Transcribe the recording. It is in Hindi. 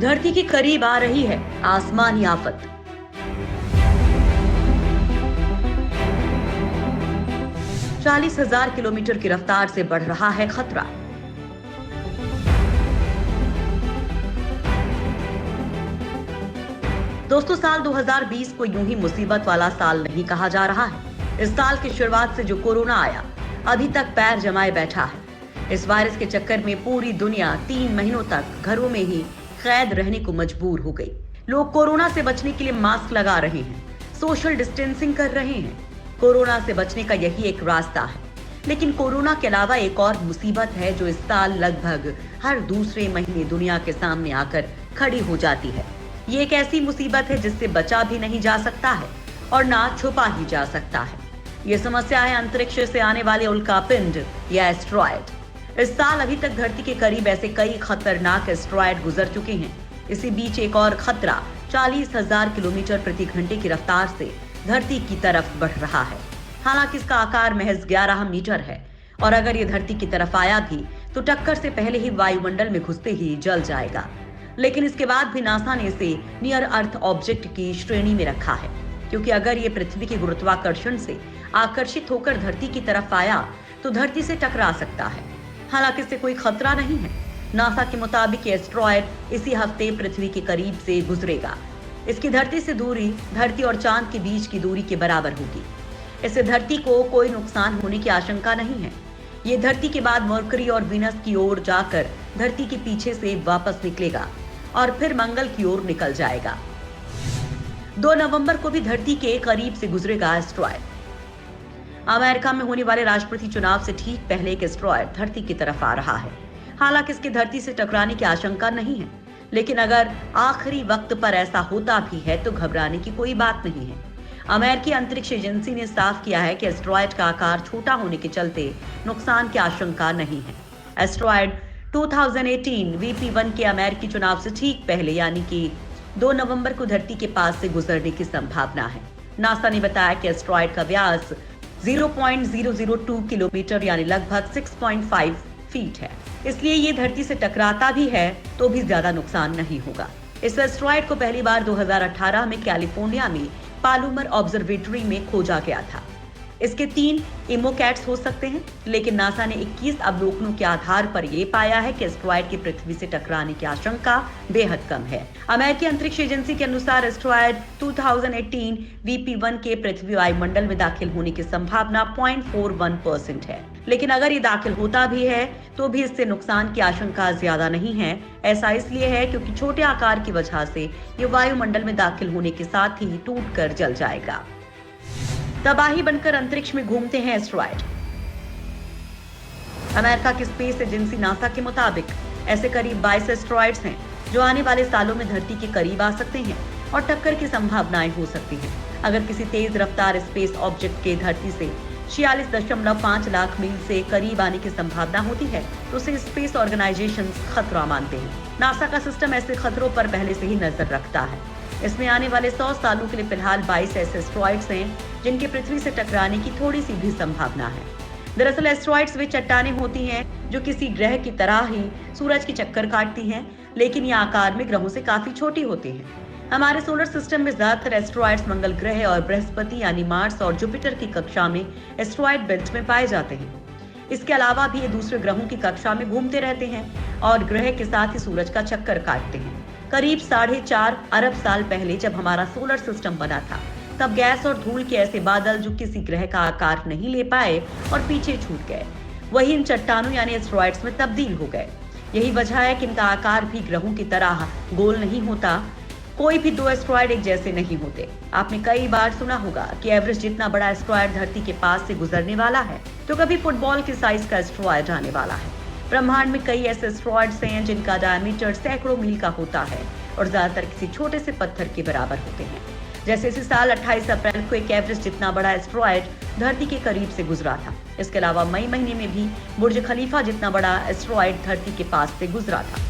धरती के करीब आ रही है आसमानी आफत। चालीस 40,000 किलोमीटर की रफ्तार से बढ़ रहा है खतरा। दोस्तों, साल 2020 को यूं ही मुसीबत वाला साल नहीं कहा जा रहा है। इस साल की शुरुआत से जो कोरोना आया, अभी तक पैर जमाए बैठा है। इस वायरस के चक्कर में पूरी दुनिया 3 महीनों तक घरों में ही कैद रहने को मजबूर हो गई। लोग कोरोना से बचने के लिए मास्क लगा रहे हैं, सोशल डिस्टेंसिंग कर रहे हैं। कोरोना से बचने का यही एक रास्ता है। लेकिन कोरोना के अलावा एक और मुसीबत है जो इस साल लगभग हर दूसरे महीने दुनिया के सामने आकर खड़ी हो जाती है। ये एक ऐसी मुसीबत है जिससे बचा भी नहीं जा सकता है और ना छुपा ही जा सकता है। ये समस्या है अंतरिक्ष से आने वाले उल्कापिंड या एस्ट्रॉयड। इस साल अभी तक धरती के करीब ऐसे कई खतरनाक एस्ट्रॉयड गुजर चुके हैं। इसी बीच एक और खतरा 40,000 किलोमीटर प्रति घंटे की रफ्तार से धरती की तरफ बढ़ रहा है। हालांकि इसका आकार महज 11 मीटर है और अगर ये धरती की तरफ आया भी तो टक्कर से पहले ही वायुमंडल में घुसते ही जल जाएगा। लेकिन इसके बाद भी नासा ने इसे नियर अर्थ ऑब्जेक्ट की श्रेणी में रखा है, क्योंकि अगर ये पृथ्वी के गुरुत्वाकर्षण से आकर्षित होकर धरती की तरफ आया तो धरती से टकरा सकता है। हालांकि इससे कोई खतरा नहीं है। नासा के मुताबिक एस्ट्रॉयड इसी हफ्ते पृथ्वी के करीब से गुजरेगा। इसकी धरती से दूरी धरती और चांद के बीच की दूरी के बराबर होगी। इससे धरती को कोई नुकसान होने की आशंका नहीं है। ये धरती के बाद मरकरी और वीनस की ओर जाकर धरती के पीछे से वापस निकलेगा और फिर मंगल की ओर निकल जाएगा। 2 नवंबर को भी धरती के करीब से गुजरेगा एस्ट्रॉयड। अमेरिका में होने वाले राष्ट्रपति चुनाव से ठीक पहले एक एस्ट्रॉयड धरती की तरफ आ रहा है। हालांकि इसके धरती से टकराने की आशंका नहीं है, लेकिन अगर आखिरी वक्त पर ऐसा होता भी है तो घबराने की कोई बात नहीं है। अमेरिकी अंतरिक्ष एजेंसी ने साफ किया है कि एस्ट्रॉयड का आकार छोटा होने के चलते नुकसान की आशंका नहीं है। एस्ट्रॉयड 2018 VP1 के अमेरिकी चुनाव से ठीक पहले यानी कि 2 नवंबर को धरती के पास से गुजरने की संभावना है। नासा ने बताया कि एस्ट्रॉयड का व्यास 0.002 किलोमीटर यानी लगभग 6.5 फीट है, इसलिए ये धरती से टकराता भी है तो भी ज्यादा नुकसान नहीं होगा। इस एस्ट्रॉयड को पहली बार 2018 में कैलिफोर्निया में पालूमर ऑब्जर्वेटरी में खोजा गया था। इसके 3 इमोकैट्स हो सकते हैं, लेकिन नासा ने 21 अवलोकनों के आधार पर यह पाया है कि एस्ट्रॉयड की पृथ्वी से टकराने की आशंका बेहद कम है। अमेरिकी अंतरिक्ष एजेंसी के अनुसार एस्ट्रॉयड 2018 VP1 के पृथ्वी वायुमंडल में दाखिल होने की संभावना 0.41% है। लेकिन अगर ये दाखिल होता भी है तो भी इससे नुकसान की आशंका ज्यादा नहीं है। ऐसा इसलिए है क्योंकि छोटे आकार की वजह से ये वायुमंडल में दाखिल होने के साथ ही टूटकर जल जाएगा। तबाही बनकर अंतरिक्ष में घूमते हैं एस्ट्रॉयड। अमेरिका की स्पेस एजेंसी नासा के मुताबिक ऐसे करीब 22 एस्ट्रॉयड्स हैं जो आने वाले सालों में धरती के करीब आ सकते हैं और टक्कर की संभावनाएं हो सकती हैं। अगर किसी तेज रफ्तार स्पेस ऑब्जेक्ट के धरती से 46.5 लाख मील से करीब आने की संभावना होती है तो उसे स्पेस ऑर्गेनाइजेशन खतरा मानते हैं। नासा का सिस्टम ऐसे खतरों पर पहले से ही नजर रखता है। इसमें आने वाले 100 सालों के लिए फिलहाल 22 ऐसे एस्ट्रॉयड्स हैं जिनके पृथ्वी से टकराने की थोड़ी सी भी संभावना है। दरअसल एस्ट्रॉयड्स वे चट्टानें होती हैं जो किसी ग्रह की तरह ही सूरज की चक्कर काटती हैं, लेकिन ये आकार में ग्रहों से काफी छोटी होती हैं। हमारे सोलर सिस्टम में ज्यादातर एस्ट्रॉयड्स मंगल ग्रह और बृहस्पति यानी मार्स और जुपिटर की कक्षा में एस्ट्रॉयड बेल्ट में पाए जाते हैं। इसके अलावा भी ये दूसरे ग्रहों की कक्षा में घूमते रहते हैं और ग्रह के साथ ही सूरज का चक्कर काटते हैं। करीब 4.5 अरब साल पहले जब हमारा सोलर सिस्टम बना था, तब गैस और धूल के ऐसे बादल जो किसी ग्रह का आकार नहीं ले पाए और पीछे छूट गए, वही इन चट्टानों यानी एस्ट्रॉयड्स में तब्दील हो गए। यही वजह है कि इनका आकार भी ग्रहों की तरह गोल नहीं होता। कोई भी 2 एस्ट्रॉयड एक जैसे नहीं होते। आपने कई बार सुना होगा कि एवरेस्ट जितना बड़ा एस्ट्रॉयड धरती के पास से गुजरने वाला है तो कभी फुटबॉल के साइज का एस्ट्रॉयड आने वाला है। ब्रह्मांड में कई ऐसे एस्ट्रॉयड्स हैं जिनका डायमीटर सैकड़ों मील का होता है और ज्यादातर किसी छोटे से पत्थर के बराबर होते हैं। जैसे इसी साल 28 अप्रैल को एक एवरेस्ट जितना बड़ा एस्ट्रॉयड धरती के करीब से गुजरा था। इसके अलावा मई महीने में भी बुर्ज खलीफा जितना बड़ा एस्ट्रॉयड धरती के पास से गुजरा था।